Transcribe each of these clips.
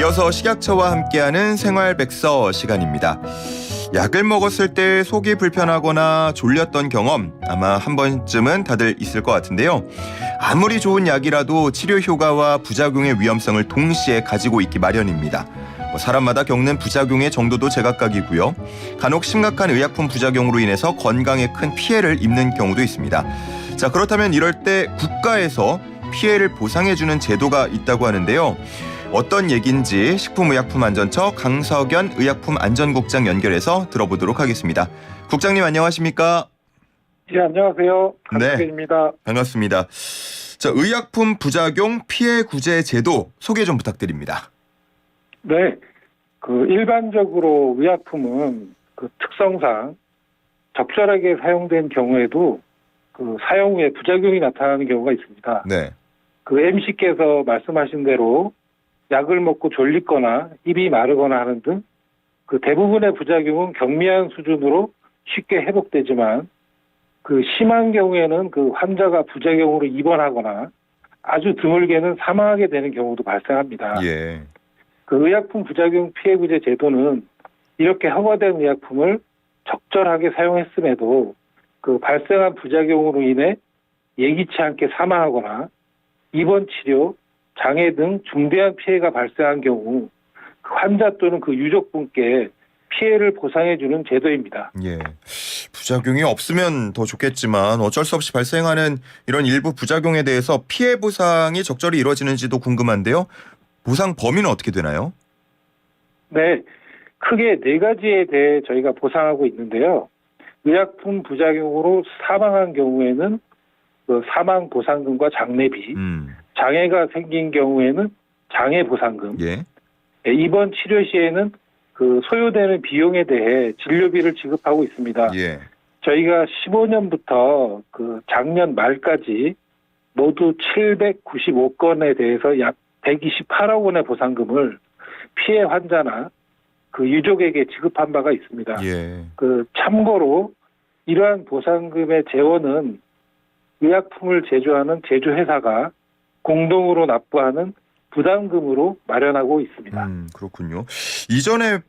이어서 식약처와 함께하는 생활백서 시간입니다. 약을 먹었을 때 속이 불편하거나 졸렸던 경험 아마 한 번쯤은 다들 있을 것 같은데요. 아무리 좋은 약이라도 치료 효과와 부작용의 위험성을 동시에 가지고 있기 마련입니다. 사람마다 겪는 부작용의 정도도 제각각이고요. 간혹 심각한 의약품 부작용으로 인해서 건강에 큰 피해를 입는 경우도 있습니다. 자, 그렇다면 이럴 때 국가에서 피해를 보상해주는 제도가 있다고 하는데요. 어떤 얘기인지 식품의약품안전처 강석연 의약품안전국장 연결해서 들어보도록 하겠습니다. 국장님 안녕하십니까? 네, 안녕하세요. 네. 강석연입니다. 반갑습니다. 자, 의약품 부작용 피해 구제 제도 소개 좀 부탁드립니다. 네, 일반적으로 의약품은 특성상 적절하게 사용된 경우에도 사용 후에 부작용이 나타나는 경우가 있습니다. 네. MC께서 말씀하신 대로 약을 먹고 졸리거나 입이 마르거나 하는 등 대부분의 부작용은 경미한 수준으로 쉽게 회복되지만 심한 경우에는 환자가 부작용으로 입원하거나 아주 드물게는 사망하게 되는 경우도 발생합니다. 예. 의약품 부작용 피해구제 제도는 이렇게 허가된 의약품을 적절하게 사용했음에도 발생한 부작용으로 인해 예기치 않게 사망하거나 입원 치료, 장애 등 중대한 피해가 발생한 경우 환자 또는 유족분께 피해를 보상해주는 제도입니다. 예. 부작용이 없으면 더 좋겠지만 어쩔 수 없이 발생하는 이런 일부 부작용에 대해서 피해 보상이 적절히 이루어지는지도 궁금한데요. 보상 범위는 어떻게 되나요? 네, 크게 4가지에 대해 저희가 보상하고 있는데요. 의약품 부작용으로 사망한 경우에는 사망 보상금과 장례비, 장애가 생긴 경우에는 장애 보상금, 예. 입원 치료 시에는 소요되는 비용에 대해 진료비를 지급하고 있습니다. 예. 저희가 15년부터 작년 말까지 모두 795건에 대해서 약 128억 원의 보상금을 피해 환자나 유족에게 지급한 바가 있습니다. 예. 참고로 이러한 보상금의 재원은 의약품을 제조하는 제조회사가 공동으로 납부하는 부담금으로 마련하고 있습니다. 그렇군요. 이전에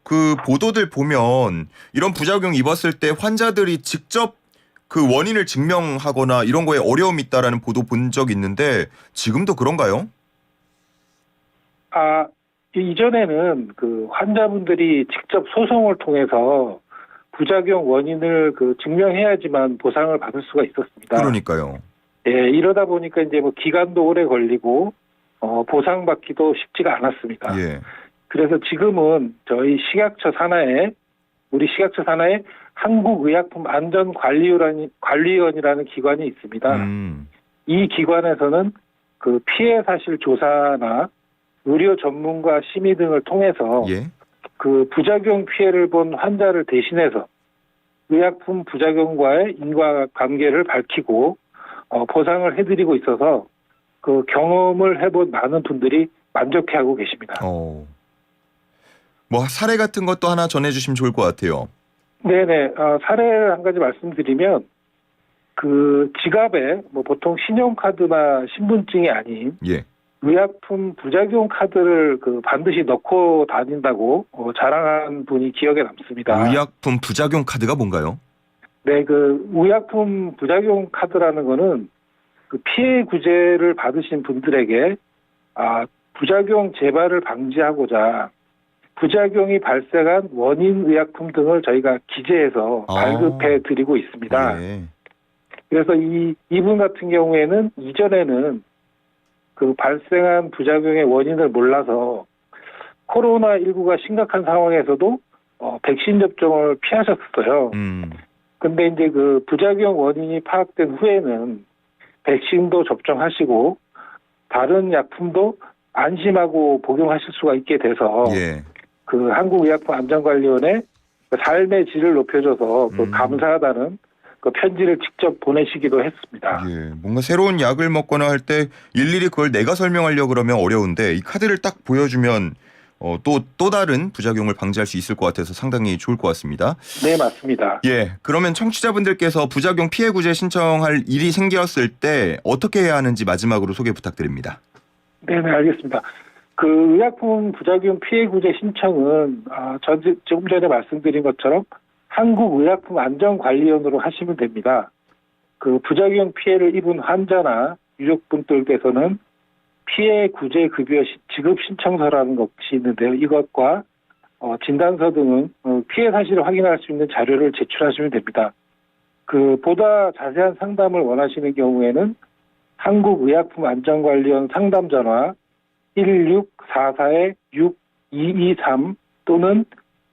보도들 보면 이런 부작용 입었을 때 환자들이 직접 원인을 증명하거나 이런 거에 어려움이 있다라는 보도 본 적 있는데 지금도 그런가요? 이전에는 환자분들이 직접 소송을 통해서 부작용 원인을 증명해야지만 보상을 받을 수가 있었습니다. 그러니까요. 예, 이러다 보니까 이제 기간도 오래 걸리고 보상받기도 쉽지가 않았습니다. 예. 그래서 지금은 저희 우리 식약처 산하에 한국의약품안전관리원이라는 기관이 있습니다. 이 기관에서는 피해 사실 조사나 의료 전문가 심의 등을 통해서 예. 부작용 피해를 본 환자를 대신해서 의약품 부작용과의 인과관계를 밝히고 보상을 해드리고 있어서 경험을 해본 많은 분들이 만족해하고 계십니다. 사례 같은 것도 하나 전해주시면 좋을 것 같아요. 네네. 사례를 한 가지 말씀드리면 지갑에 보통 신용카드나 신분증이 아닌 예. 의약품 부작용 카드를 반드시 넣고 다닌다고 자랑한 분이 기억에 남습니다. 의약품 부작용 카드가 뭔가요? 네, 의약품 부작용 카드라는 거는 피해 구제를 받으신 분들에게 부작용 재발을 방지하고자 부작용이 발생한 원인 의약품 등을 저희가 기재해서 발급해 드리고 있습니다. 예. 그래서 이분 같은 경우에는 이전에는 발생한 부작용의 원인을 몰라서 코로나19가 심각한 상황에서도 백신 접종을 피하셨어요. 근데 이제 부작용 원인이 파악된 후에는 백신도 접종하시고 다른 약품도 안심하고 복용하실 수가 있게 돼서 예. 한국의약품안전관리원의 삶의 질을 높여줘서 감사하다는 편지를 직접 보내시기도 했습니다. 예, 뭔가 새로운 약을 먹거나 할 때 일일이 그걸 내가 설명하려고 그러면 어려운데 이 카드를 딱 보여주면 또 다른 부작용을 방지할 수 있을 것 같아서 상당히 좋을 것 같습니다. 네, 맞습니다. 예, 그러면 청취자분들께서 부작용 피해 구제 신청할 일이 생겼을 때 어떻게 해야 하는지 마지막으로 소개 부탁드립니다. 네, 알겠습니다. 그 의약품 부작용 피해 구제 신청은 조금 전에 말씀드린 것처럼 한국의약품안전관리원으로 하시면 됩니다. 그 부작용 피해를 입은 환자나 유족분들께서는 피해 구제 급여 지급 신청서라는 것이 있는데요. 이것과 진단서 등은 피해 사실을 확인할 수 있는 자료를 제출하시면 됩니다. 그 보다 자세한 상담을 원하시는 경우에는 한국의약품안전관리원 상담 전화 1644-6223 또는